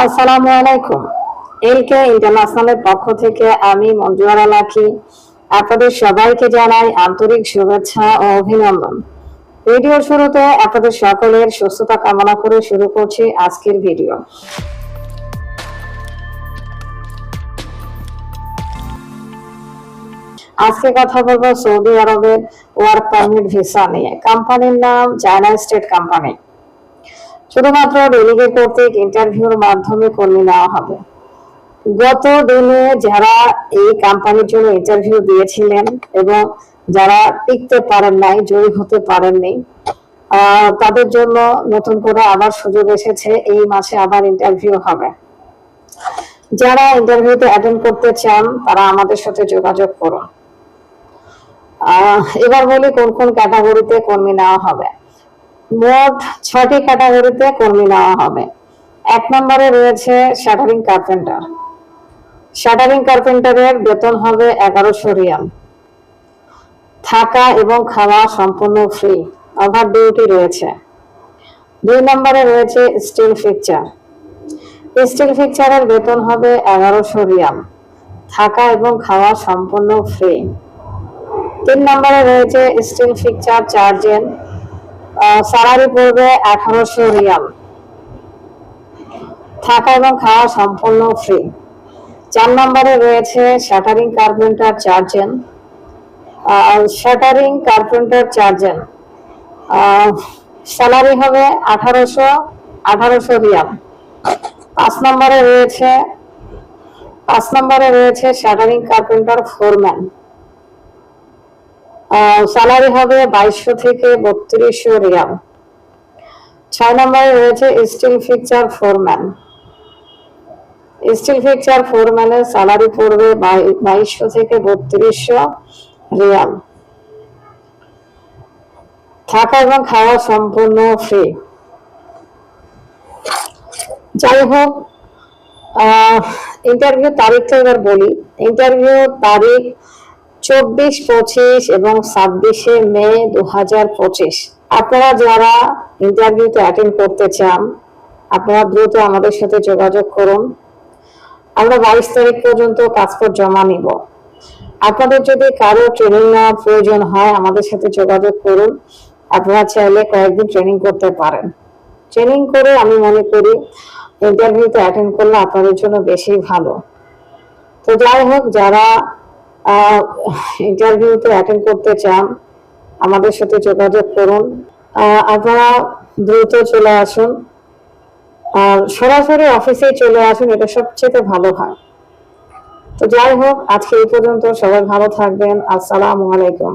আসসালামু আলাইকুম। এলকে ইন্টারন্যাশনালের পক্ষ থেকে আমি মঞ্জুয়ারা লাখি আপনাদের সবাইকে জানাই আন্তরিক শুভেচ্ছা ও অভিনন্দন। ভিডিওর শুরুতে আপনাদের সকলের সুস্থতা কামনা করে শুরু করছি আজকের ভিডিও। আজকে কথা বলবো সৌদি আরবের ওয়ার্ক পারমিট ভিসা নিয়ে। কোম্পানির নাম চায়না স্টেট কোম্পানি। শুধুমাত্র ডেলিগেট কর্তৃক ইন্টারভিউর মাধ্যমে কর্মী নেওয়া হবে। গত দিনে যারা এই কোম্পানির জন্য ইন্টারভিউ দিয়েছিলেন এবং যারা টিকতে পারেন নাই, জয়ী হতে পারেননি, তাদের জন্য নতুন করে আবার সুযোগ এসেছে। এই মাসে আবার ইন্টারভিউ হবে। যারা ইন্টারভিউতে অ্যাটেন্ড করতে চান তারা আমাদের সাথে যোগাযোগ করুন। এবার বলি কোন কোন ক্যাটাগরিতে কর্মী নেওয়া হবে। মোট 6টি ক্যাটাগরিতে কর্মী নেওয়া হবে। 1 নম্বরে রয়েছে শাটারিং কার্পেন্টার। শাটারিং কার্পেন্টারের বেতন হবে 1100 রিয়াল। থাকা এবং খাওয়া সম্পূর্ণ ফ্রি, ওভার ডিউটি রয়েছে। 2 নম্বরে রয়েছে স্টিল ফিক্সার। স্টিল ফিক্সারের বেতন হবে 1100 রিয়াল। থাকা এবং খাওয়া সম্পূর্ণ ফ্রি। 3 নম্বরে রয়েছে স্টিল ফিক্সার চার্জেন। স্যালারি পড়বে 1800 রিয়াল। থাকা এবং খাওয়া সম্পূর্ণ ফ্রি। 4 নম্বরে রয়েছে শাটারিং কার্পেন্টার চার্জেন। শাটারিং কার্পেন্টার চার্জেন স্যালারি হবে 1800 রিয়াল। 5 নম্বরে রয়েছে শাটারিং কার্পেন্টার ফোরম্যান। স্যালারি হবে 2200 থেকে 3200 রিয়াল। 6 নম্বরে রয়েছে steel fixer foreman. Steel fixer ফোরম্যানের স্যালারি পড়বে 2200 থেকে 3200 রিয়াল। থাকা এবং খাওয়া সম্পূর্ণ ফ্রি। যাই হোক, ইন্টারভিউ তারিখটা এবার বলি। ইন্টারভিউ তারিখ 24, 25 এবং 26 মে 2025। আপনারা যারা ইন্টারভিউতে অ্যাটেন্ড করতে চান আপনারা দ্রুত আমাদের সাথে যোগাযোগ করুন। আমরা 22 তারিখ পর্যন্ত পাসপোর্ট জমা নিব। আপনাদের যদি কারো ট্রেনিং নেওয়ার প্রয়োজন হয় আমাদের সাথে যোগাযোগ করুন। আপনারা চাইলে কয়েকদিন ট্রেনিং করতে পারেন। ট্রেনিং করে আমি মনে করি ইন্টারভিউতে অ্যাটেন্ড করলে আপনাদের জন্য বেশি ভালো। তো যাই হোক, যারা ইন্টারভিউতে অ্যাটেন্ড করতে চান আমাদের সাথে যোগাযোগ করুন। আপনারা দ্রুত চলে আসুন আর সরাসরি অফিসে চলে আসুন, এটা সবচেয়ে ভালো হয়। তো যাই হোক, আজকে এই পর্যন্ত। সবাই ভালো থাকবেন। আসসালামু আলাইকুম।